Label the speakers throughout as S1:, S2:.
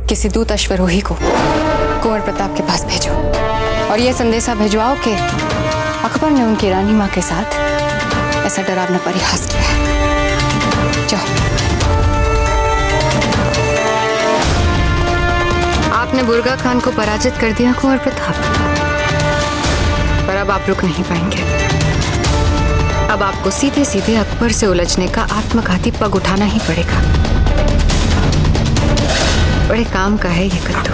S1: किसी दूत अश्वरोही को कुंवर प्रताप के पास भेजो और ये संदेशा भिजवाओ कि अकबर ने उनकी रानी माँ के साथ ऐसा डरावना परिहास किया है। जाओ। आपने बुर्गा खान को पराजित कर दिया कुंवर प्रताप, पर अब आप रुक नहीं पाएंगे। अब आपको सीधे सीधे अकबर से उलझने का आत्मघाती पग उठाना ही पड़ेगा। बड़े काम का है ये कद्दू।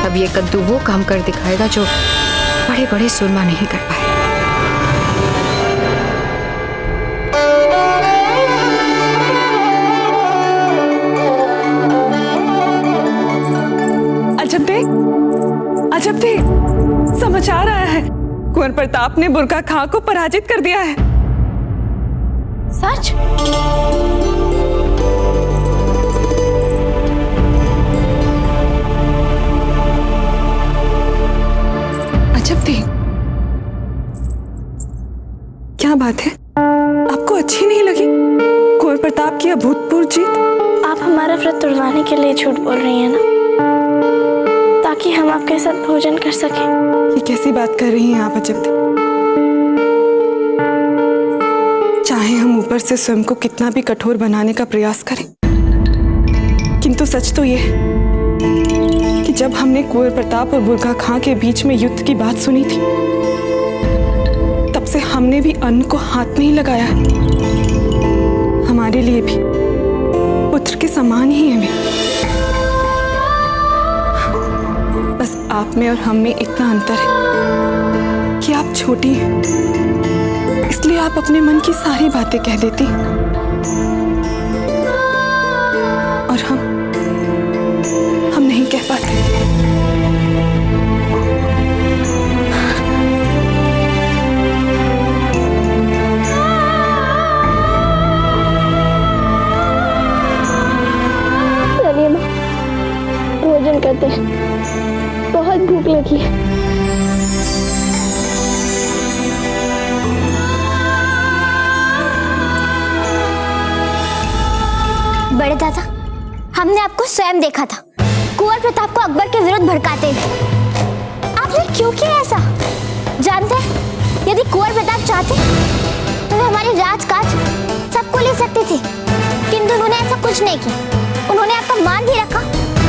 S1: अब ये कद्दू वो काम कर दिखाएगा जो बड़े बड़े सुरमा नहीं कर पाए।
S2: अजब थे, समाचार आया है, कुंवर प्रताप ने बुर्गा खां को पराजित कर दिया है।
S3: सच?
S2: अजब थे, क्या बात है? आपको अच्छी नहीं लगी कुंवर प्रताप की अभूतपूर्व जीत?
S3: आप हमारा व्रत तोड़वाने के लिए झूठ बोल रही हैं ना, ताकि हम आपके साथ भोजन कर सकें।
S2: ये कैसी बात कर रही हैं आप अजब? चाहे हम ऊपर से स्वयं को कितना भी कठोर बनाने का प्रयास करें, किंतु सच तो ये है कि जब हमने कुंवर प्रताप और बुर्गा खां के बीच में युद्ध की बात सुनी थी, तब से हमने भी अन्न को हाथ नहीं लगाया। हमारे लिए भी पुत्र के समान ही है वे। बस आप में और हम में इतना अंतर है कि आप छोटी हैं, इसलिए आप अपने मन की सारी बातें कह देती, और हम नहीं कह पाते।
S3: चलिए माँ, भोजन करते हैं, बहुत भूख लगी है।
S4: बड़े दादा, हमने आपको स्वयं देखा था कुंवर प्रताप को अकबर के विरुद्ध भड़काते हुए। आपने क्यों किया ऐसा? जानते हैं, यदि कुंवर प्रताप चाहते तो वे हमारी राजकाज सबको ले सकते थे, किंतु उन्होंने ऐसा कुछ नहीं किया। उन्होंने आपका मान भी रखा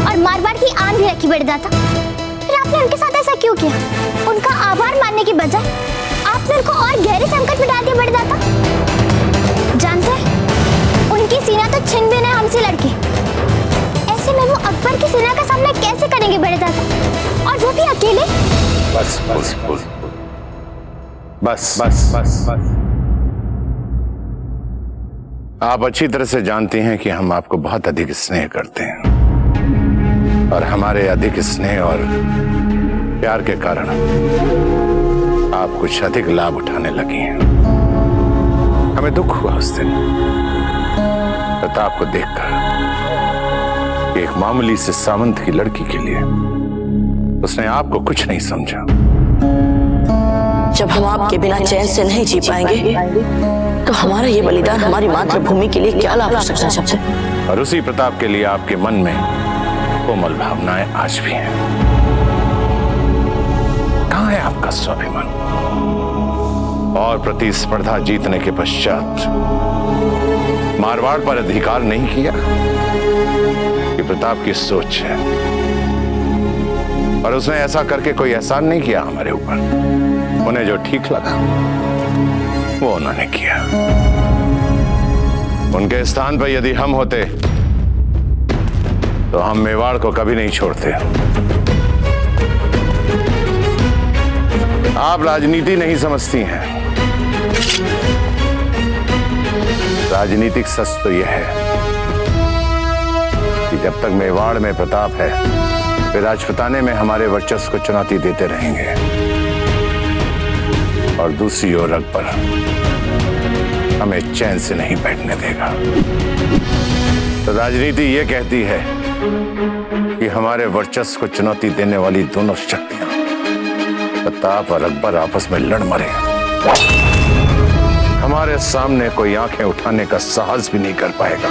S4: और मारवाड़ की आन भी रखी। बड़े दादा, फिर आपने उनके साथ ऐसा क्यों किया? उनका आभार मानने की बजाय आपने उनको और गहरे संकट में डाल दिया। बड़े दादा, जानते हैं, उनकी सेना तो छिन भी नहीं हमसे लड़के, ऐसे में वो अकबर की सेना का सामना कैसे करेंगे बड़े दादा, और वो भी अकेले?
S5: बस बस बस बस बस बस बस। आप अच्छी तरह से जानती हैं कि हम आपको बहुत अधिक स्नेह करते हैं, और हमारे अधिक स्नेह और प्यार के कारण आप कुछ अधिक लाभ उठाने लगी हैं। हमें दुख हुआ उस दिन प्रताप को देखकर, एक मामूली से सामंत की लड़की के लिए उसने आपको कुछ नहीं समझा।
S6: जब हम आपके बिना चैन से नहीं जी पाएंगे, तो हमारा ये बलिदान हमारी मातृभूमि के लिए क्या लाभ हो सकता है सबसे?
S5: और उसी प्रताप के लिए आपके मन में कोमल भावनाएं आज भी हैं। कहां है आपका स्वाभिमान? और प्रतिस्पर्धा जीतने के पश्चात मारवाड़ पर अधिकार नहीं किया? ये प्रताप की सोच है, और उसने ऐसा करके कोई एहसान नहीं किया हमारे ऊपर। उन्हें जो ठीक लगा वो उन्होंने किया। उनके स्थान पर यदि हम होते तो हम मेवाड़ को कभी नहीं छोड़ते। आप राजनीति नहीं समझती हैं। राजनीतिक सच तो यह है कि जब तक मेवाड़ में प्रताप है, वे राजपुताने में हमारे वर्चस्व को चुनौती देते रहेंगे, और दूसरी ओर अकबर हमें चैन से नहीं बैठने देगा। तो राजनीति ये कहती है कि हमारे वर्चस्व को चुनौती देने वाली दोनों शक्तियां, प्रताप और अकबर, आपस में लड़ मरे। हमारे सामने कोई आंखें उठाने का साहस भी नहीं कर पाएगा।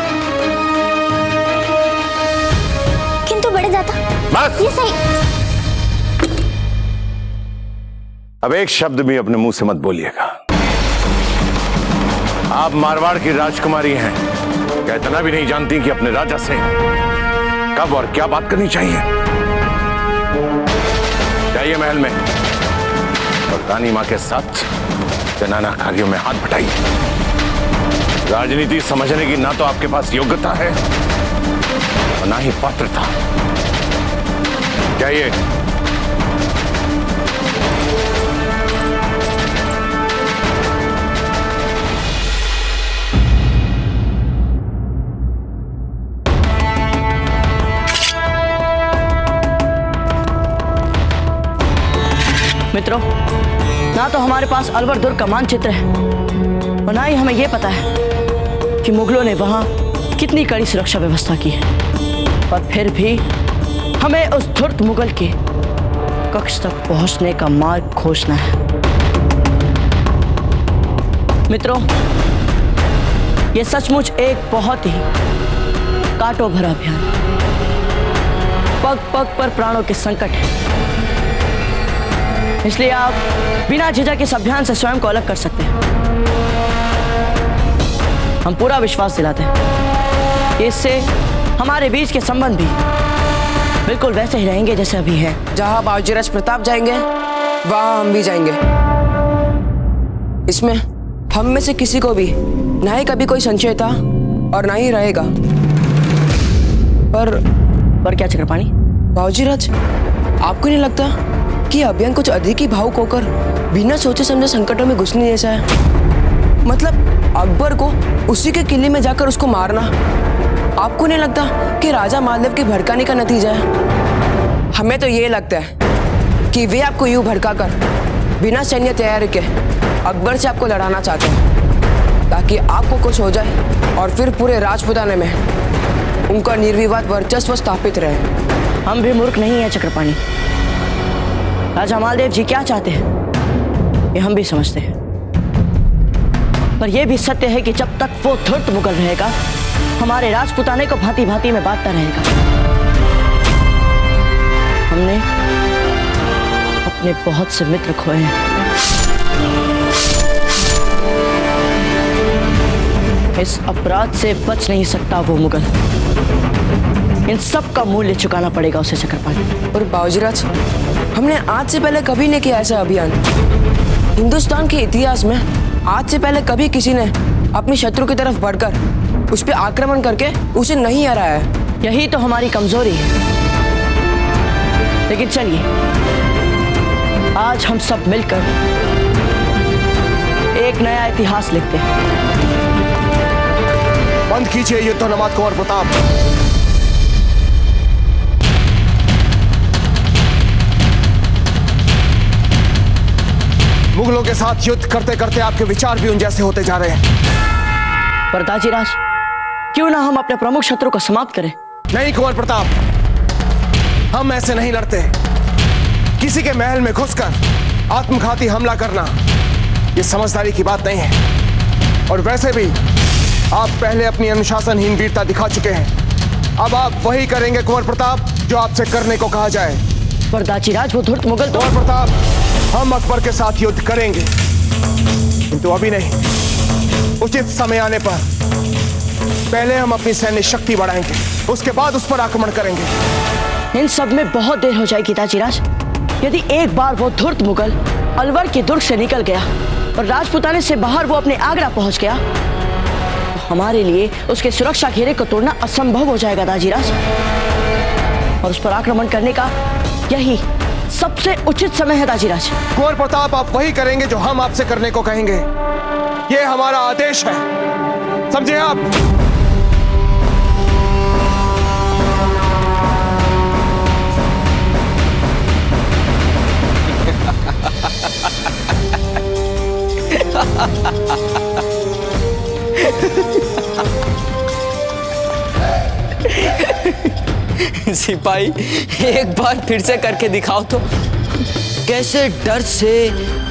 S5: बस।
S4: ये सही।
S5: अब एक शब्द भी अपने मुंह से मत बोलिएगा। आप मारवाड़ की राजकुमारी हैं, क्या इतना भी नहीं जानती कि अपने राजा से कब और क्या बात करनी चाहिए? जाइए महल में और रानी मां के साथ जनाना कार्यों में हाथ बटाइए। राजनीति समझने की ना तो आपके पास योग्यता है और ना ही पात्रता। जाइए।
S6: मित्रों, ना तो हमारे पास अलवर दुर्ग का मानचित्र है और ना ही हमें यह पता है कि मुगलों ने वहां कितनी कड़ी सुरक्षा व्यवस्था की है। पर फिर भी हमें उस धूर्त मुगल के कक्ष तक पहुंचने का मार्ग खोजना है। मित्रों, यह सचमुच एक बहुत ही कांटों भरा अभियान, पग पग पर प्राणों के संकट है। इसलिए आप बिना झिझक इस अभियान से स्वयं को अलग कर सकते हैं। हम पूरा विश्वास दिलाते हैं कि इससे हमारे बीच के संबंध भी बिल्कुल वैसे ही रहेंगे जैसे अभी है।
S7: जहां बाजीराज प्रताप जाएंगे वहां हम भी जाएंगे। इसमें हम में से किसी को भी ना ही कभी कोई संशय था और ना ही रहेगा।
S6: पर क्या चक्रपाणी?
S7: बाजीराज, आपको नहीं लगता कि अभियान कुछ अधिक ही भावुक होकर बिना सोचे समझे संकटों में घुसने जैसा है? मतलब अकबर को उसी के किले में जाकर उसको मारना, आपको नहीं लगता कि राजा मालदेव के भड़काने का नतीजा है? हमें तो ये लगता है कि वे आपको यूं भड़काकर बिना सैन्य तैयारी के अकबर से आपको लड़ाना चाहते हैं, ताकि आपको कुछ हो जाए और फिर पूरे राजपुताने में उनका निर्विवाद वर्चस्व स्थापित रहे।
S6: हम भी मूर्ख नहीं है चक्रपाणी। राजा मालदेव जी क्या चाहते हैं ये हम भी समझते हैं, पर यह भी सत्य है कि जब तक वो धूर्त मुगल रहेगा, हमारे राजपुताने को भांति भांति में बांटता रहेगा। हमने अपने बहुत से मित्र खोए हैं। इस अपराध से बच नहीं सकता वो मुगल। इन सब का मूल्य चुकाना पड़ेगा उसे चक्रपाणी।
S7: और बाजीराज, हमने आज से पहले कभी नहीं किया ऐसा अभियान। हिंदुस्तान के इतिहास में आज से पहले कभी किसी ने अपने शत्रु की तरफ बढ़कर उस पर आक्रमण करके उसे नहीं हराया है।
S6: यही तो हमारी कमजोरी है। लेकिन चलिए, आज हम सब मिलकर एक नया इतिहास लिखते हैं।
S8: बंद कीजिए युद्धोन्माद कुंवर प्रताप। मुगलों के साथ युद्ध करते करते आपके विचार भी उन जैसे होते जा रहे हैं।
S6: पर दाजीराज, क्यों ना हम अपने प्रमुख शत्रु को समाप्त करें?
S8: नहीं कुंवर प्रताप, हम ऐसे नहीं लड़ते। किसी के महल में घुसकर आत्मघाती हमला करना ये समझदारी की बात नहीं है। और वैसे भी आप पहले अपनी अनुशासनहीन वीरता दिखा चुके हैं। अब आप वही करेंगे कुंवर प्रताप जो आपसे करने को कहा जाए।
S6: पर दाजीराज, वो धूर्त मुगल तो...
S8: कुंवर प्रताप, हम अकबर के साथ युद्ध करेंगे, किंतु अभी नहीं। उचित समय आने पर पहले हम अपनी सैन्य शक्ति बढ़ाएंगे, उसके बाद उस पर आक्रमण करेंगे।
S6: इन सब में बहुत देर हो जाएगी दाजीराज। यदि एक बार वो धूर्त मुगल अलवर के दुर्ग से निकल गया और राजपुताने से बाहर वो अपने आगरा पहुंच गया, तो हमारे लिए उसके सुरक्षा घेरे को तोड़ना असंभव हो जाएगा दाजीराज। और उस पर आक्रमण करने का यही सबसे उचित समय है दाजीराज।
S8: कुंवर प्रताप, आप वही करेंगे जो हम आपसे करने को कहेंगे। ये हमारा आदेश है, समझे आप?
S7: सिपाही, एक बार फिर से करके दिखाओ तो। कैसे डर से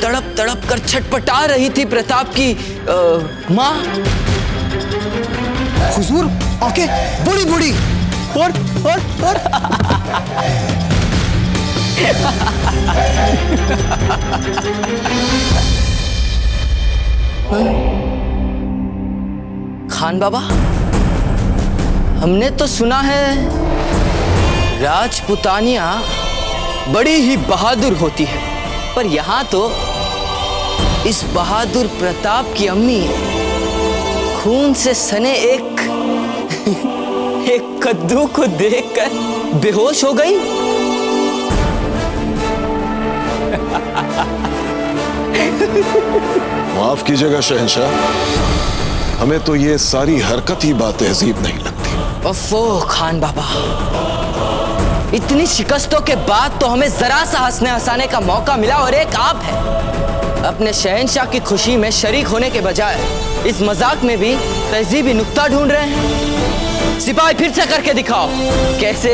S7: तड़प तड़प कर छटपटा रही थी प्रताप की माँ।
S8: हुजूर, आके बूढ़ी बूढ़ी और
S7: खान बाबा, हमने तो सुना है राजपुतानियां बड़ी ही बहादुर होती है, पर यहाँ तो इस बहादुर प्रताप की अम्मी खून से सने एक कद्दू को देखकर बेहोश हो गई।
S9: माफ कीजिएगा शहंशाह, हमें तो ये सारी हरकत ही बातहजीब नहीं लगती।
S7: अफो खान बाबा, इतनी शिकस्तों के बाद तो हमें जरा सा हंसने हंसाने का मौका मिला, और एक आप है अपने शहंशाह की खुशी में शरीक होने के बजाय इस मजाक में भी तहजीबी नुक्ता ढूंढ रहे हैं। सिपाही फिर से करके दिखाओ कैसे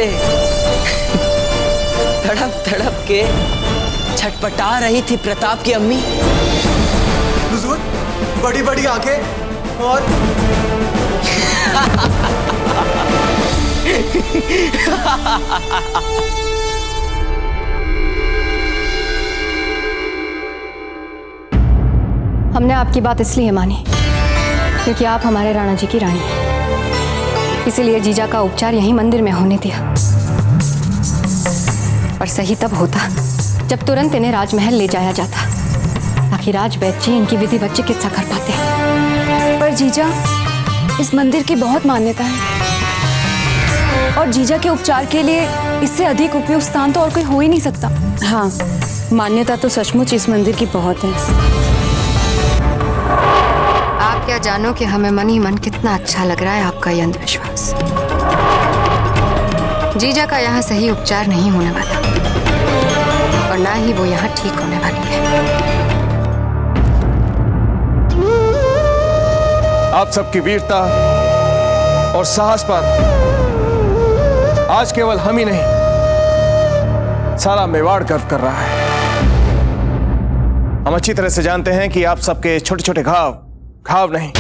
S7: तड़प तड़प के छटपटा रही थी प्रताप की अम्मी।
S8: हुजूर, बड़ी बड़ी आंखें और
S1: हमने आपकी बात इसलिए मानी क्योंकि आप हमारे राणा जी की रानी हैं। इसीलिए जीजा का उपचार यहीं मंदिर में होने दिया। और सही तब होता जब तुरंत इन्हें राजमहल ले जाया जाता ताकि राजवैद्य जी इनकी विधिवत चिकित्सा कर पाते।
S2: पर जीजा, इस मंदिर की बहुत मान्यता है और जीजा के उपचार के लिए इससे अधिक उपयुक्त स्थान तो और कोई हो ही नहीं सकता। हाँ, मान्यता तो सचमुच इस मंदिर की बहुत है।
S1: आप क्या जानो कि हमें मन ही मन कितना अच्छा लग रहा है आपका ये अंधविश्वास। जीजा का यहाँ सही उपचार नहीं होने वाला और ना ही वो यहाँ ठीक होने वाली है।
S8: आप सबकी वीरता और साहस पर आज केवल हम ही नहीं, सारा मेवाड़ गर्व कर रहा है। हम अच्छी तरह से जानते हैं कि आप सबके छोटे छोटे घाव नहीं,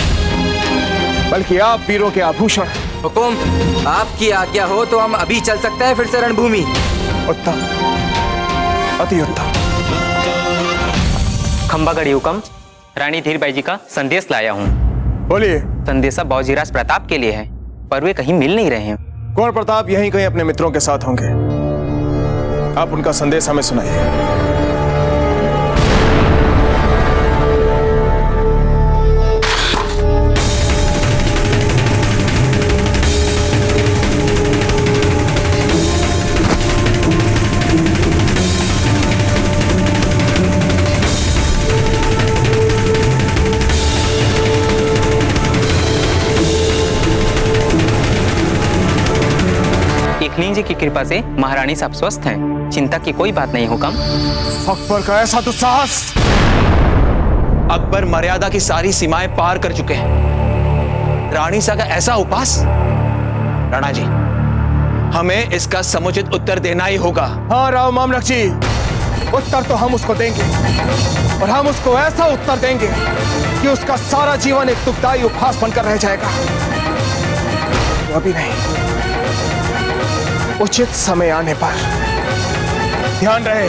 S8: बल्कि आप वीरों के आभूषण।
S10: हुकुम, आपकी आज्ञा हो तो हम अभी चल सकते हैं फिर से रणभूमि।
S8: उत्तम, अति उत्तम।
S10: खंबागढ़ी हुकुम, रानी धीरबाई जी का संदेश लाया हूँ।
S8: बोलिए।
S10: संदेशा बाबूजीराज प्रताप के लिए है, पर वे कहीं मिल नहीं रहे हैं।
S8: कुंवर प्रताप यहीं कहीं अपने मित्रों के साथ होंगे। आप उनका संदेश हमें सुनाइए।
S10: एकलिंग जी की कृपा से महारानी साहब स्वस्थ हैं, चिंता की कोई बात नहीं हुकम।
S8: अकबर का ऐसा दुस्साहस!
S11: अकबर मर्यादा की सारी सीमाएं पार कर चुके हैं। रानी सा का ऐसा उपास! राणा जी, हमें इसका समुचित उत्तर देना ही होगा।
S8: हाँ राव मामलक जी, उत्तर तो हम उसको देंगे और हम उसको ऐसा उत्तर देंगे कि उसका सारा जीवन एक दुखदायी उपहास बनकर रह जाएगा। तो अभी नहीं, उचित समय आने पर। ध्यान रहे,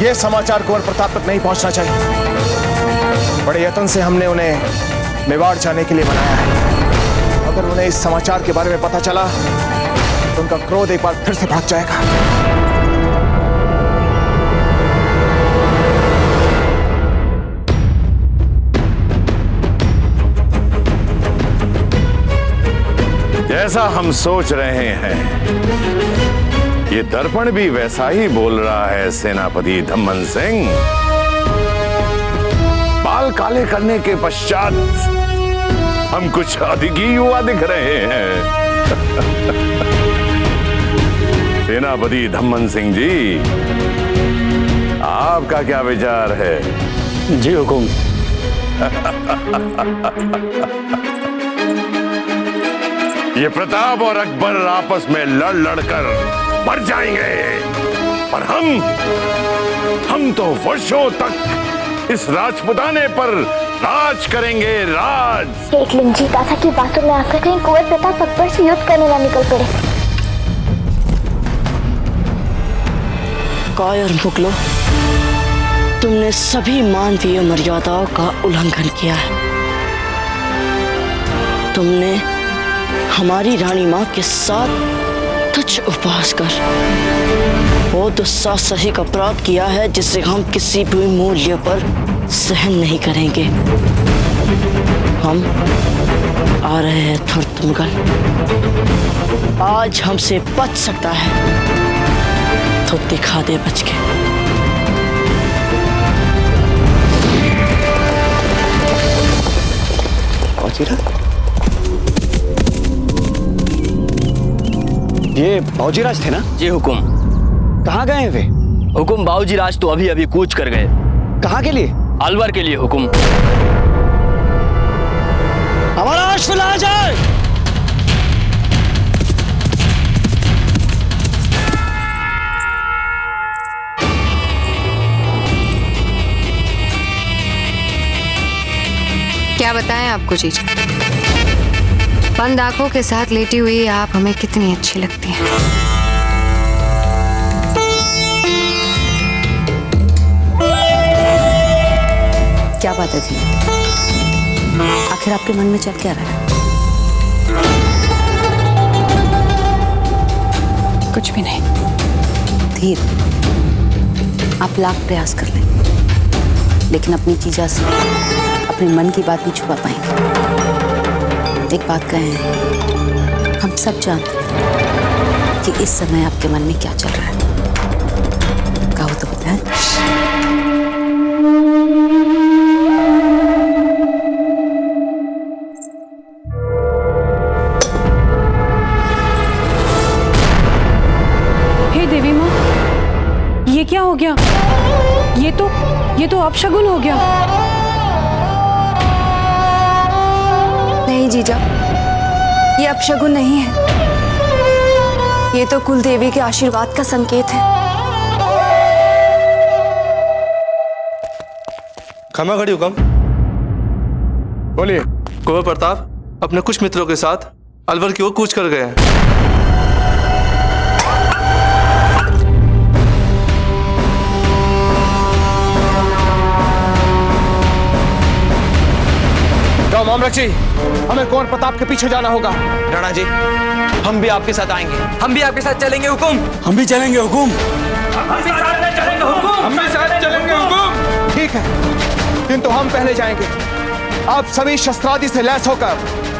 S8: यह समाचार कुंवर प्रताप तक नहीं पहुंचना चाहिए। बड़े यत्न से हमने उन्हें मेवाड़ जाने के लिए मनाया है। अगर उन्हें इस समाचार के बारे में पता चला तो उनका क्रोध एक बार फिर से भड़क जाएगा।
S5: जैसा हम सोच रहे हैं, ये दर्पण भी वैसा ही बोल रहा है सेनापति धम्मन सिंह। बाल काले करने के पश्चात हम कुछ अधिक ही युवा दिख रहे हैं। सेनापति धम्मन सिंह जी, आपका क्या विचार है?
S12: जी हुकुम।
S5: ये प्रताप और अकबर आपस में लड़ लड़कर मर जाएंगे, पर हम तो वर्षों तक इस राजपुताने पर राज करेंगे, राज।
S4: एकलिंग जी, दादा की बातों में आकर कहीं कुंवर प्रताप अकबर से युद्ध करने ना निकल पड़े।
S6: कायर मुगलों, तुमने सभी मानवीय मर्यादाओं का उल्लंघन किया है। तुमने हमारी रानी माँ के साथ तुच्छ उपहास कर वो दुस्साहसिक अपराध किया है जिसे हम किसी भी मूल्य पर सहन नहीं करेंगे। हम आ रहे हैं धूर्त मुगल, आज हमसे बच सकता है तो दिखा दे बच के।
S12: ये बाऊजीराज थे ना?
S13: जी हुकुम।
S12: कहाँ गए वे?
S13: हुकुम बाऊजीराज तो अभी अभी कूच कर गए।
S12: कहाँ के लिए?
S13: अलवर के लिए हुकुम।
S12: हमारा अश्व ला जाए।
S1: क्या बताएं आपको जीजा, बंद आंखों के साथ लेटी हुई आप हमें कितनी अच्छी लगती हैं।
S14: क्या बात है जी? आखिर आपके मन में चल क्या रहा है? कुछ भी नहीं। धीर, आप लाख प्रयास कर लें, लेकिन अपनी जीजा से अपने मन की बात नहीं छुपा पाएंगे। एक बात कहें, हम सब जानते हैं कि इस समय आपके मन में क्या चल रहा है। कहो तो बताएं।
S2: हे देवी माँ, ये क्या हो गया? ये तो अपशगुन हो गया। नहीं जीजा, ये अपशगुन नहीं है। ये तो कुल देवी के आशीर्वाद का संकेत है।
S15: खमा खड़ी हुकम।
S8: बोलिए।
S15: कुंवर प्रताप अपने कुछ मित्रों के साथ अलवर की ओर कूच कर गए हैं।
S8: मामलक जी, हमें कुंवर प्रताप के पीछे जाना होगा।
S11: राणा जी, हम भी आपके साथ आएंगे।
S10: हम भी आपके साथ चलेंगे हुकुम।
S12: हम भी चलेंगे हुकुम।
S8: हम भी साथ चलेंगे हुकुम। ठीक है, किंतु हम पहले जाएंगे। आप सभी शस्त्रादि से लैस होकर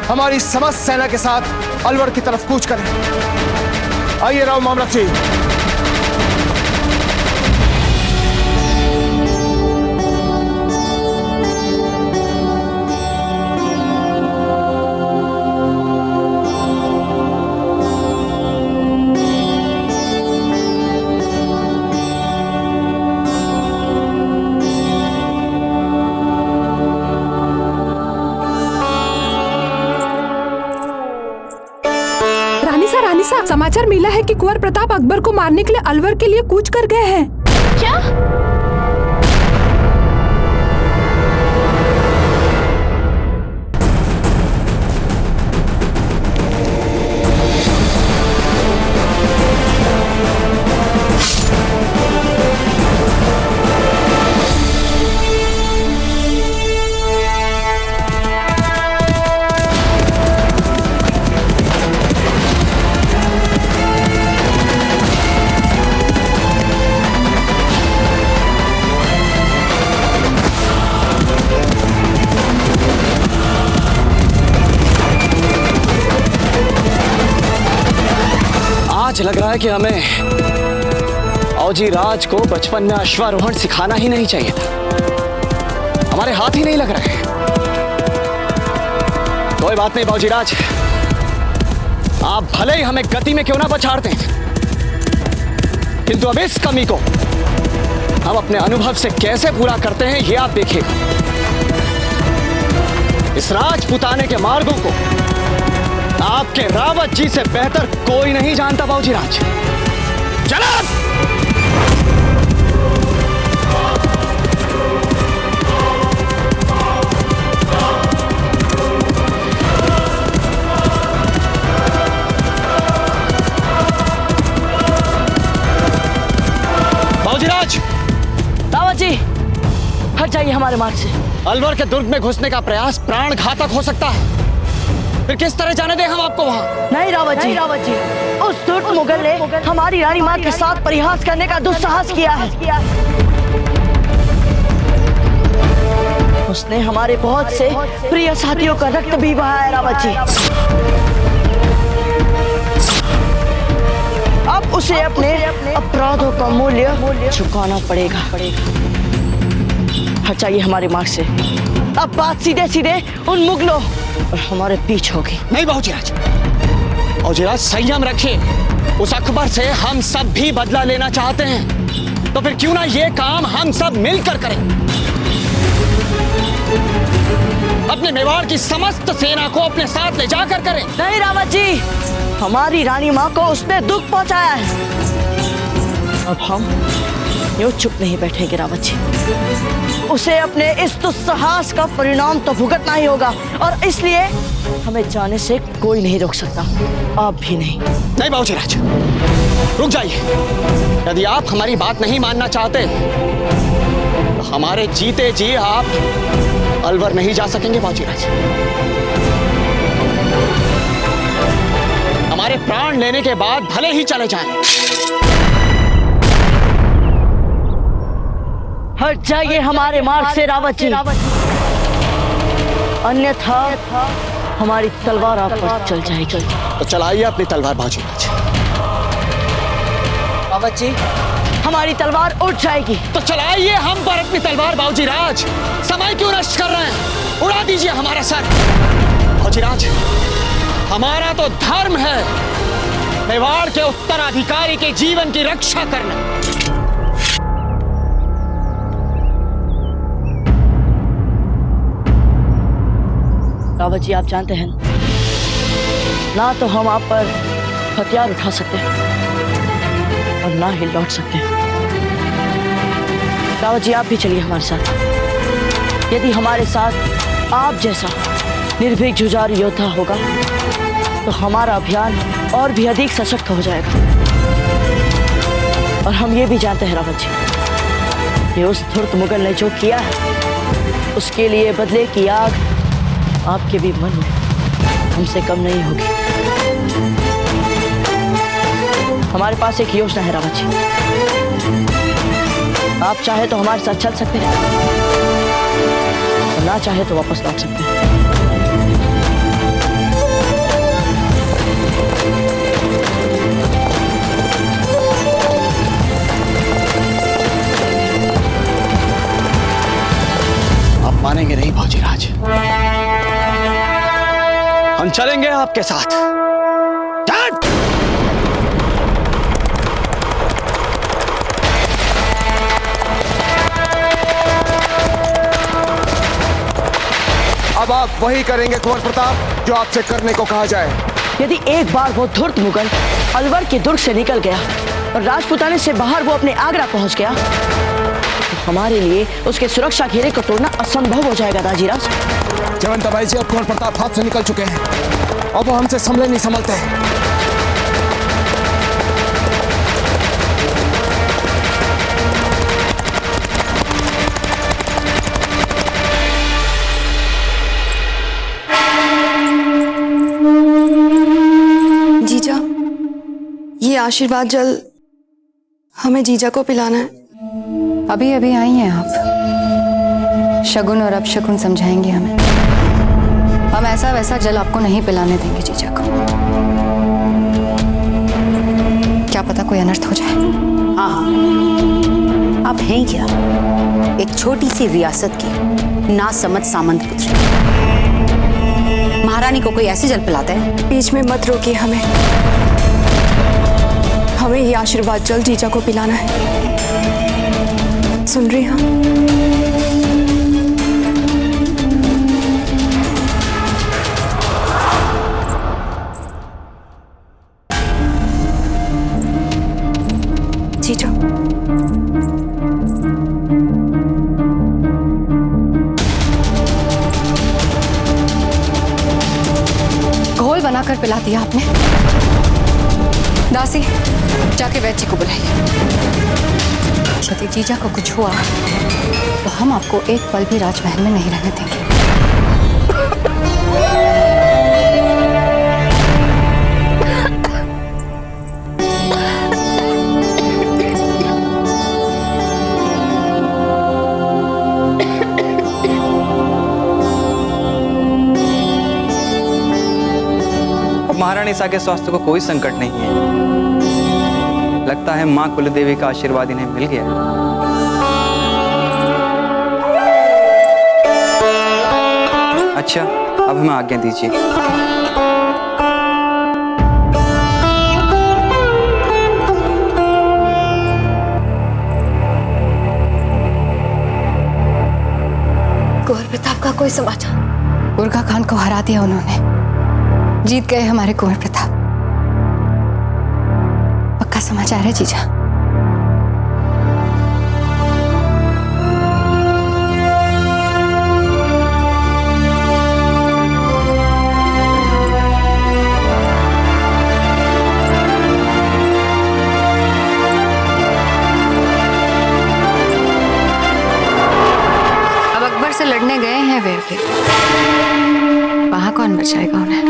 S8: हमारी समस्त सेना के साथ अलवर की तरफ कूच करें। आइए राव मामलक जी।
S2: समाचार मिला है कि कुंवर प्रताप अकबर को मारने के लिए अलवर के लिए कूच कर गए हैं।
S3: क्या?
S12: आज लग रहा है कि हमें बाऊजीराज को बचपन में अश्वारोहण सिखाना ही नहीं चाहिए था। हमारे हाथ ही नहीं लग रहे। कोई बात नहीं बाऊजीराज, आप भले ही हमें गति में क्यों ना पछाड़ते हैं, किंतु अब इस कमी को हम अपने अनुभव से कैसे पूरा करते हैं ये आप देखिएगा। इस राजपुताने के मार्गों को आपके रावत जी से बेहतर कोई नहीं जानता बाऊजीराज। जनाब!
S6: हमारे मार्ग से।
S12: अलवर के दुर्ग में घुसने का प्रयास प्राण घातक हो सकता है, फिर किस तरह जाने दें हम आपको वहाँ?
S6: नहीं रावत जी, उस दुष्ट मुगल ने हमारी रानी माँ के साथ परिहास करने का दुस्साहस किया है। उसने हमारे बहुत से प्रिय साथियों का रक्त भी बहाया है रावत जी। अब उसे अपने अपराधों का मूल्य चुकाना पड़ेगा। हट जाइए हमारे मार्ग से। अब बात सीधे सीधे उन मुगलों और हमारे बीच होगी।
S12: नहीं बाबूजीराज, बाबूजीराज संयम रखिए। उस अकबर से हम सब भी बदला लेना चाहते हैं, तो फिर क्यों ना ये काम हम सब मिलकर करें। अपने मेवाड़ की समस्त सेना को अपने साथ ले जाकर करें।
S6: नहीं रावत जी, हमारी रानी माँ को उसने दुख पहुंचाया है। अब हम यूं चुप नहीं बैठेंगे रावत जी। उसे अपने इस दुस्साहस का परिणाम तो भुगतना ही होगा, और इसलिए हमें जाने से कोई नहीं रोक सकता, आप भी नहीं।
S12: नहीं बाबूजीराज, रुक जाइए। यदि आप हमारी बात नहीं मानना चाहते तो हमारे जीते जी आप अलवर नहीं जा सकेंगे बाबूजीराज। हमारे प्राण लेने के बाद भले ही चले जाएं।
S6: हट जाइए हमारे मार्ग से रावत जी, अन्यथा हमारी तलवार आप पर चल जाएगी।
S12: तो चलाइए अपनी तलवार बाबूजीराज।
S6: रावत जी, हमारी तलवार उठ जाएगी।
S12: तो चलाइए हम पर अपनी तलवार बाबूजीराज। समय क्यों नष्ट कर रहे हैं? उड़ा दीजिए हमारा सर। बाबूजीराज, हमारा तो धर्म है मेवाड़ के उत्तराधिकारी के जीवन की रक्षा करना।
S6: रावत जी, आप जानते हैं ना तो हम आप पर हथियार उठा सकते हैं और ना ही लौट सकते हैं। रावत जी, आप भी चलिए हमारे साथ। यदि हमारे साथ आप जैसा निर्भीक जुझारू योद्धा होगा तो हमारा अभियान और भी अधिक सशक्त हो जाएगा। और हम ये भी जानते हैं रावत जी, कि उस धूर्त मुगल ने जो किया है उसके लिए बदले की आग आपके भी मन में हमसे कम नहीं होगी। हमारे पास एक योजना है रावत जी, आप चाहे तो हमारे साथ चल सकते हैं और ना चाहे तो वापस लौट सकते हैं।
S12: आप मानेंगे नहीं बाबूजीराज, हम चलेंगे आपके साथ।
S8: अब आप वही करेंगे कुंवर प्रताप जो आपसे करने को कहा जाए।
S6: यदि एक बार वो धूर्त मुगल अलवर के दुर्ग से निकल गया और राजपुताने से बाहर वो अपने आगरा पहुंच गया तो हमारे लिए उसके सुरक्षा घेरे को तोड़ना असंभव हो जाएगा दाजीराज।
S8: जयवंता बाई जी, अब कुंवर प्रताप हाथ से निकल चुके हैं, अब वो हमसे संभले नहीं संभलते।
S2: जीजा, ये आशीर्वाद जल हमें जीजा को पिलाना है।
S1: अभी अभी आई हैं आप, शगुन और अपशगुन समझाएंगे हमें। हम ऐसा वैसा जल आपको नहीं पिलाने देंगे जीजा को। क्या पता कोई अनर्थ हो जाए।
S14: हाँ, आप हैं क्या? एक छोटी सी रियासत की ना समझ सामंत पुत्री, महारानी को कोई ऐसे जल पिलाता है?
S2: बीच में मत रोकिए हमें ये आशीर्वाद जल जीजा को पिलाना है। सुन रही हैं? जीजा,
S1: घोल बनाकर पिला दिया आपने। दासी, जाके वैद्य जी को बुलाइए। यदि जीजा को कुछ हुआ तो हम आपको एक पल भी राजमहल में नहीं रहने देंगे।
S10: महारानी सा के स्वास्थ्य को कोई संकट नहीं है। लगता है माँ कुलदेवी का आशीर्वाद इन्हें मिल गया। अच्छा, अब हमें आज्ञा दीजिए।
S1: कुंवर प्रताप का कोई समाचार? बुर्गा खान को हरा दिया उन्होंने। जीत गए हमारे कुंवर प्रताप। पक्का समाचार है जीजा? अब अकबर से लड़ने गए हैं वे फिर। वहां कौन बचाएगा उन्हें?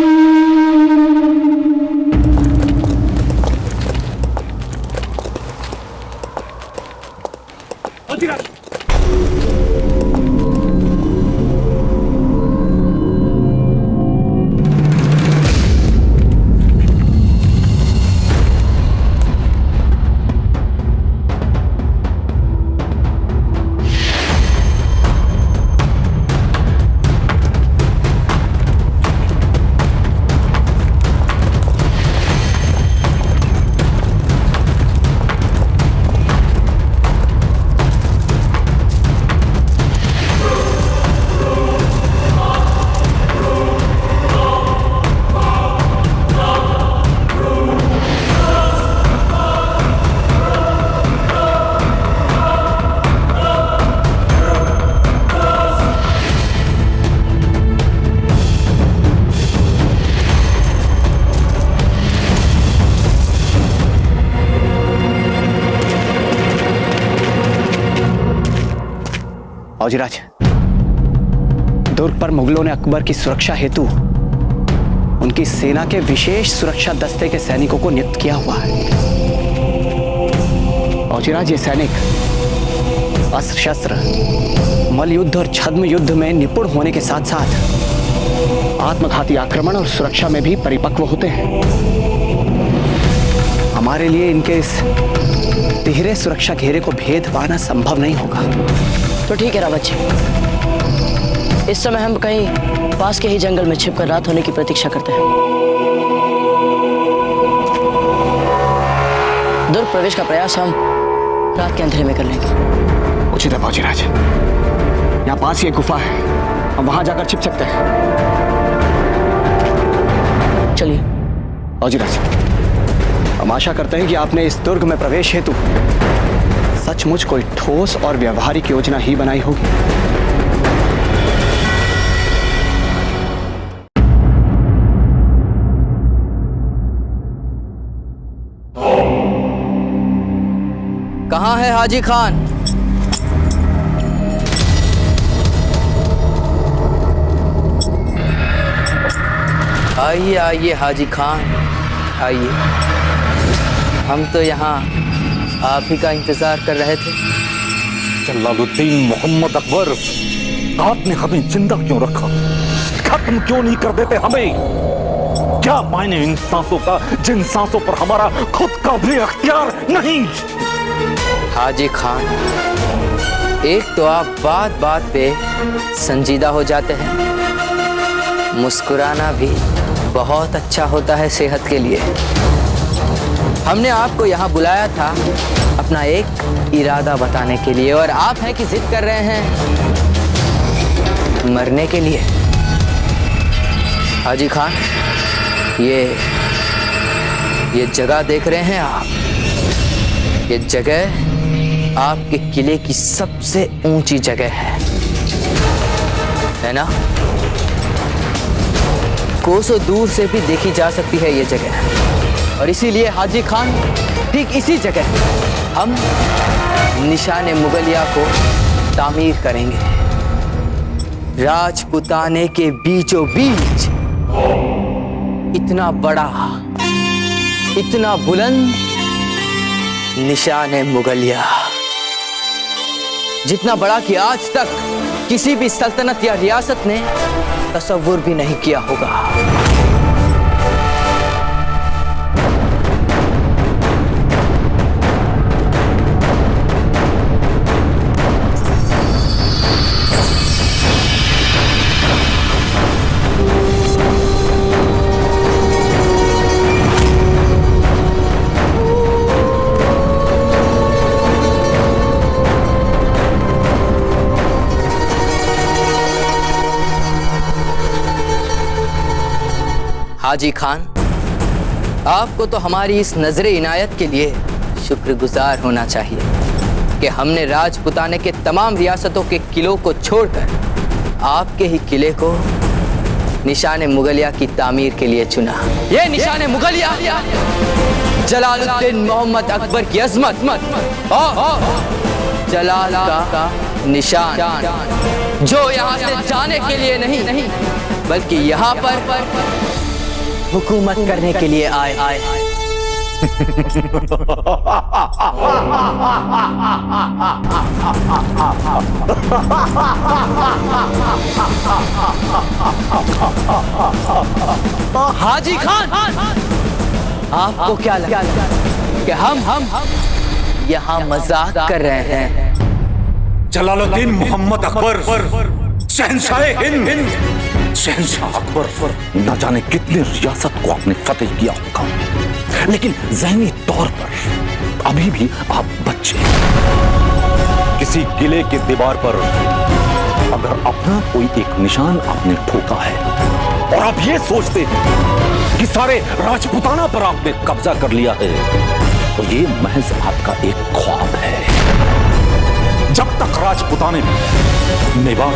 S12: फौजीराज, दुर्ग पर मुगलों ने अकबर की सुरक्षा हेतु उनकी सेना के विशेष सुरक्षा दस्ते के सैनिकों को नियुक्त किया हुआ है। फौजीराज, ये सैनिक अस्त्र शस्त्र, मल युद्ध और छद्म युद्ध में निपुण होने के साथ साथ आत्मघाती आक्रमण और सुरक्षा में भी परिपक्व होते हैं। हमारे लिए इनके इस तिहरे सुरक्षा घेरे को भेद पाना संभव नहीं होगा।
S6: तो ठीक है रावत जी, इस समय हम कहीं पास के ही जंगल में छिपकर रात होने की प्रतीक्षा करते हैं। दुर्ग प्रवेश का प्रयास हम रात के अंधेरे में कर लेंगे।
S12: उचित है फौजीराज, यहाँ पास ही एक गुफा है, हम वहां जाकर छिप सकते हैं।
S6: चलिए
S12: फौजीराज, हम आशा करते हैं कि आपने इस दुर्ग में प्रवेश हेतु सचमुच कोई ठोस और व्यवहारिक योजना ही बनाई होगी।
S10: कहाँ है हाजी खान? आइए आइए हाजी खान, आइए। हम तो यहाँ आप ही का इंतजार कर रहे थे।
S16: जलालुद्दीन मोहम्मद अकबर, आपने हमें जिंदा क्यों रखा? खत्म क्यों नहीं कर देते हमें? क्या मायने इन सांसों का जिन सांसों पर हमारा खुद का भी अख्तियार नहीं?
S10: हाजी खान, एक तो आप बात बात पे संजीदा हो जाते हैं, मुस्कुराना भी बहुत अच्छा होता है सेहत के लिए। हमने आपको यहाँ बुलाया था अपना एक इरादा बताने के लिए, और आप हैं कि जिद कर रहे हैं मरने के लिए। हाजी खान, ये जगह देख रहे हैं आप? ये जगह आपके किले की सबसे ऊंची जगह है ना? कोसों दूर से भी देखी जा सकती है ये जगह। और इसीलिए हाजी खान ठीक इसी जगह हम निशाने मुगलिया को तामीर करेंगे। राजपुताने के बीचों बीच इतना बड़ा, इतना बुलंद निशाने मुगलिया, जितना बड़ा कि आज तक किसी भी सल्तनत या रियासत ने तसव्वुर भी नहीं किया होगा। हाजी खान, आपको तो हमारी इस नजरे इनायत के लिए शुक्रगुजार होना चाहिए कि हमने राजपुताने के तमाम रियासतों के किलों को छोड़कर आपके ही किले को निशाने मुगलिया की तामीर के लिए चुना। ये निशाने मुगलिया जलालुद्दीन मोहम्मद अकबर की अजमत और जलाल का निशान, जो यहाँ से जाने के लिए नहीं बल्कि यहाँ पर हुकूमत करने के लिए आए। हाजी खान, आपको क्या लगा कि हम यहाँ मजाक कर रहे हैं?
S16: जलालुद्दीन मोहम्मद अकबर, शहंशाह हिंद, शहंशाह अकबर न जाने कितने रियासत को आपने फतेह किया होगा, लेकिन ज़हनी तौर पर अभी भी आप बच्चे। किसी किले के दीवार पर अगर अपना कोई एक निशान आपने ठोका है और आप ये सोचते हैं कि सारे राजपुताना पर आपने कब्जा कर लिया है, तो ये महज आपका एक ख्वाब है। जब तक राजपुताने में मेवाड़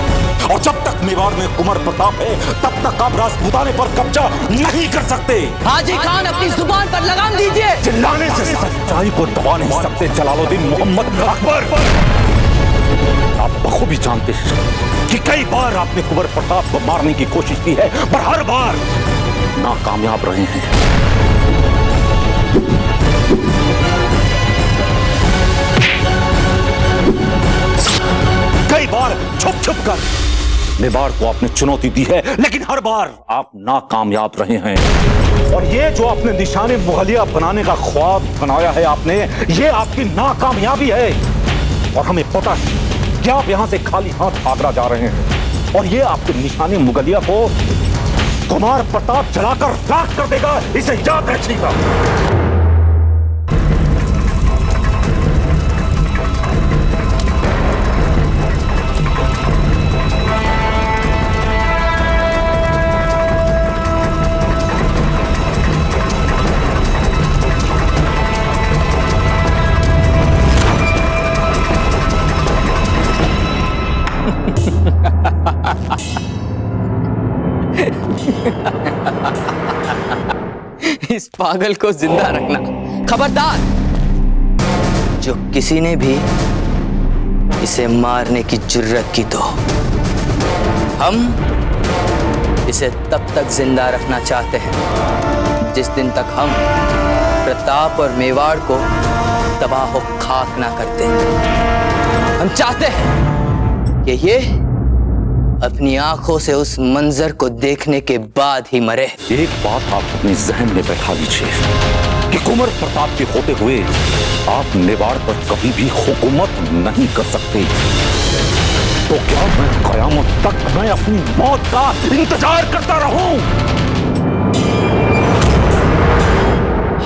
S16: और जब तक मेवाड़ में कुंवर प्रताप है, तब तक आप राजपुताने पर कब्जा नहीं कर सकते।
S10: हाजी खान, अपनी जुबान पर लगाम दीजिए।
S16: चिल्लाने से सच्चाई को दबा नहीं सकते जलालुद्दीन मोहम्मद अकबर। आप बखूबी जानते हैं कि कई बार आपने कुंवर प्रताप को मारने की कोशिश की है, पर हर बार नाकामयाब रहे हैं। कई बार छुप कर मेवाड़ को आपने चुनौती दी है, लेकिन हर बार आप नाकामयाब रहे हैं। और ये जो आपने निशाने मुगलिया बनाने का ख्वाब बनाया है आपने, ये आपकी नाकामयाबी है। और हमें पता है कि आप यहां से खाली हाथ आगरा जा रहे हैं, और ये आपके निशाने मुगलिया को कुमार प्रताप जलाकर राख कर देगा। इसे याद रखिएगा।
S10: इस पागल को जिंदा रखना। खबरदार, जो किसी ने भी इसे मारने की जुर्रत की तो हम इसे तब तक जिंदा रखना चाहते हैं जिस दिन तक हम प्रताप और मेवाड़ को तबाह व खाक ना करते। हम चाहते हैं कि ये अपनी आंखों से उस मंजर को देखने के बाद ही मरे।
S16: एक बात आप अपने जहन में बैठा लीजिए कि कुंवर प्रताप के होते हुए आप मेवाड़ पर कभी भी हुकूमत नहीं कर सकते। तो क्या मैं कयामत तक मैं अपनी मौत का इंतजार करता रहूं?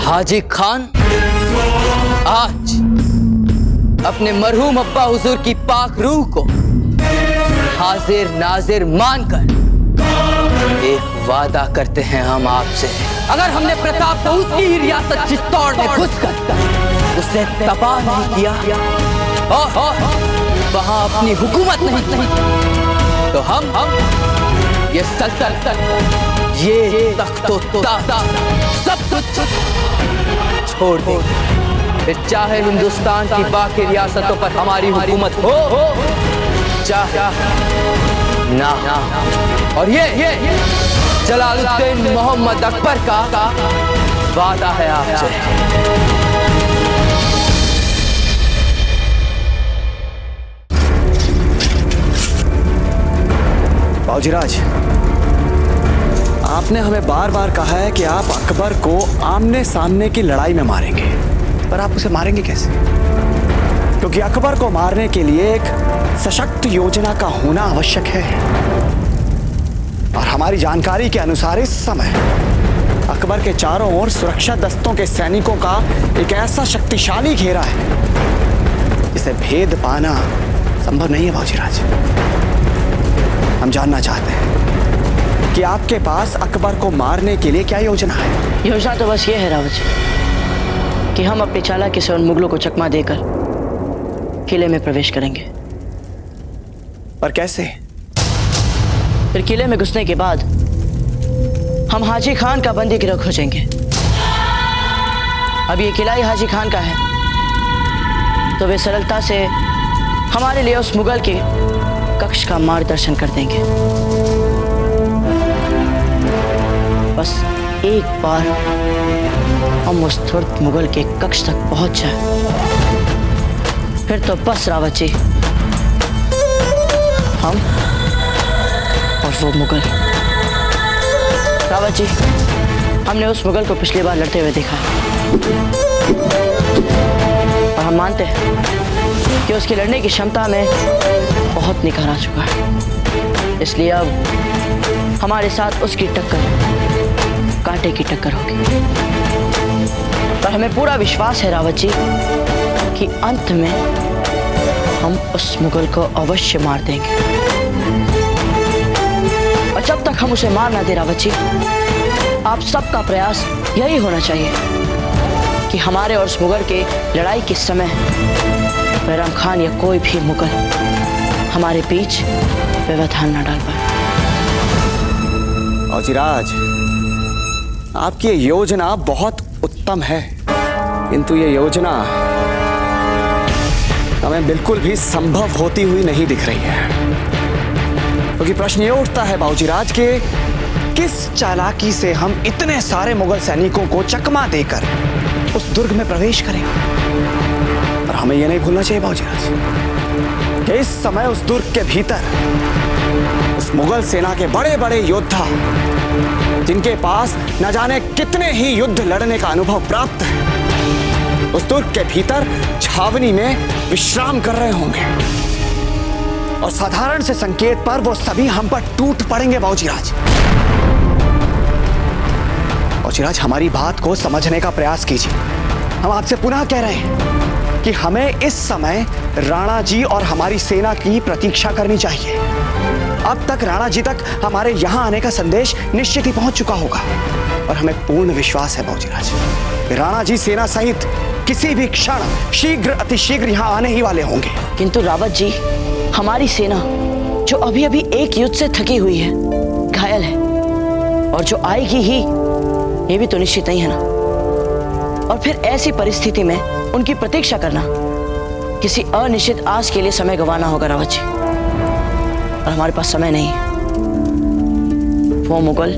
S10: हाजी खान, आज अपने मरहूम अब्बा हुजूर की पाक रूह को हाजिर नाजिर मानकर एक वादा करते हैं हम आपसे। अगर हमने प्रताप को उसकी ही रियासत चित्तौड़ में घुसकर उसे तबाह नहीं किया और वहां अपनी हुकूमत नहीं की, तो हम ये सल्तनत ये तख्त सब कुछ छोड़ दे, फिर चाहे हिंदुस्तान की बाकी रियासतों पर हमारी हुकूमत हो चाहे ना। और ये जलालुद्दीन मोहम्मद अकबर का वादा है आपसे।
S12: बाबूजीराज, आपने हमें बार बार कहा है कि आप अकबर को आमने सामने की लड़ाई में मारेंगे, पर आप उसे मारेंगे कैसे? क्योंकि अकबर को मारने के लिए एक सशक्त योजना का होना आवश्यक है। और हमारी जानकारी के अनुसार इस समय अकबर के चारों ओर सुरक्षा दस्तों के सैनिकों का एक ऐसा शक्तिशाली घेरा है जिसे भेद पाना संभव नहीं है। बाबूजीराज, हम जानना चाहते हैं कि आपके पास अकबर को मारने के लिए क्या योजना है?
S6: योजना तो बस ये है रावत कि हम अपनी चालाकी से उन मुगलों को चकमा देकर किले में प्रवेश करेंगे।
S12: पर कैसे?
S6: फिर किले में घुसने के बाद हम हाजी खान का बंदी गिरफ्त खोजेंगे। अब ये किला ही हाजी खान का है, तो वे सरलता से हमारे लिए उस मुगल के कक्ष का मार्गदर्शन कर देंगे। बस एक बार हम उस धूर्त मुगल के कक्ष तक पहुंच जाए, फिर तो बस रावत जी, हम और वो मुगल। रावत जी, हमने उस मुगल को पिछली बार लड़ते हुए देखा और हम मानते हैं कि उसकी लड़ने की क्षमता में बहुत निखार आ चुका है। इसलिए अब हमारे साथ उसकी टक्कर कांटे की टक्कर होगी। पर हमें पूरा विश्वास है रावत जी कि अंत में हम उस मुगल को अवश्य मार देंगे। और जब तक हम उसे मार ना दे रावत जी, आप सबका प्रयास यही होना चाहिए कि हमारे और उस मुगल के लड़ाई के समय बैराम खान या कोई भी मुगल हमारे बीच व्यवधान न डाल पाए।
S12: बाबूजीराज, आपकी ये योजना बहुत उत्तम है, किंतु ये योजना हमें बिल्कुल भी संभव होती हुई नहीं दिख रही है। क्योंकि प्रश्न ये उठता है बाबूजीराज के किस चालाकी से हम इतने सारे मुगल सैनिकों को चकमा देकर उस दुर्ग में प्रवेश करेंगे। और हमें यह नहीं भूलना चाहिए बाबूजीराज कि इस समय उस दुर्ग के भीतर उस मुगल सेना के बड़े बड़े योद्धा, जिनके पास न जाने कितने ही युद्ध लड़ने का अनुभव प्राप्त है, उस दुर्ग के भीतर छावनी में विश्राम कर रहे होंगे। और साधारण से संकेत पर वो सभी हम पर टूट पड़ेंगे। बाबूजीराज, बाबूजीराज, हमारी बात को समझने का प्रयास कीजिए। हम आपसे पुनः कह रहे हैं कि हमें इस समय राणा जी और हमारी सेना की प्रतीक्षा करनी चाहिए। अब तक राणा जी तक हमारे यहां आने का संदेश निश्चित ही पहुंच चुका होगा और हमें पूर्ण विश्वास है बाबूजीराज, राणा जी सेना सहित किसी भी क्षण शीघ्र अतिशीघ्र यहां आने ही वाले होंगे।
S6: किंतु रावत जी, हमारी सेना जो अभी अभी एक युद्ध से थकी हुई है, घायल है, और जो आएगी ही ये भी तो निश्चित नहीं है ना। और फिर ऐसी परिस्थिति में उनकी प्रतीक्षा करना, किसी अनिश्चित आस के लिए समय गंवाना होगा रावत जी, और हमारे पास समय नहीं है। वो मुगल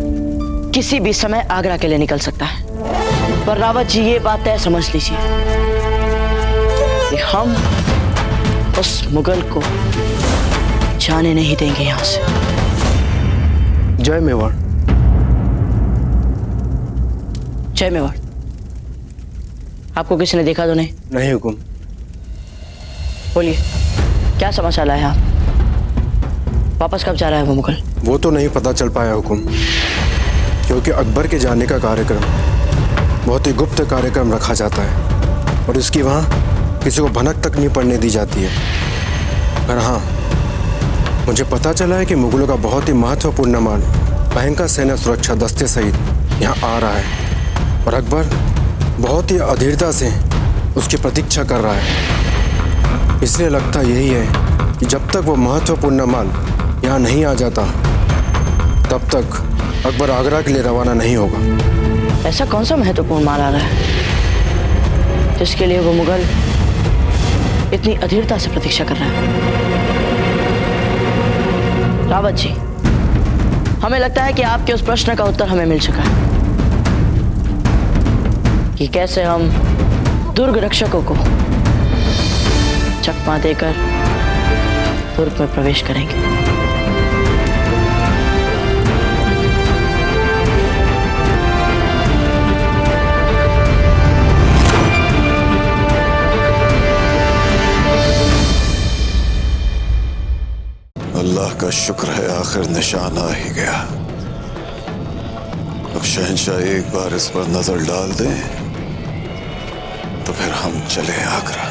S6: किसी भी समय आगरा के लिए निकल सकता है। पर रावत जी, ये बात तय समझ लीजिए कि हम उस मुगल को जाने नहीं देंगे यहां से।
S8: जय मेवाड़।
S6: जय मेवाड़। आपको किसी ने देखा तो नहीं?
S8: नहीं हुकुम।
S6: बोलिए, क्या समाचार लाए आप? वापस कब जा रहा है वो मुगल?
S8: वो तो नहीं पता चल पाया हुकुम, क्योंकि अकबर के जाने का कार्यक्रम बहुत ही गुप्त कार्यक्रम रखा जाता है और इसकी वहाँ किसी को भनक तक नहीं पड़ने दी जाती है। पर हाँ, मुझे पता चला है कि मुगलों का बहुत ही महत्वपूर्ण माल भयंकर सेना सुरक्षा दस्ते सहित यहाँ आ रहा है और अकबर बहुत ही अधीरता से उसकी प्रतीक्षा कर रहा है। इसलिए लगता यही है कि जब तक वो महत्वपूर्ण माल यहाँ नहीं आ जाता, तब तक अकबर आगरा के लिए रवाना नहीं होगा।
S6: ऐसा कौन सा महत्वपूर्ण माल आ रहा है जिसके लिए वो मुगल इतनी अधीरता से प्रतीक्षा कर रहा है? रावत जी, हमें लगता है कि आपके उस प्रश्न का उत्तर हमें मिल चुका है कि कैसे हम दुर्ग रक्षकों को चकमा देकर दुर्ग में प्रवेश करेंगे।
S9: अल्लाह का शुक्र है आखिर निशान आ ही गया। अब शहंशाह एक बार इस पर नजर डाल दें तो फिर हम चले आगरा।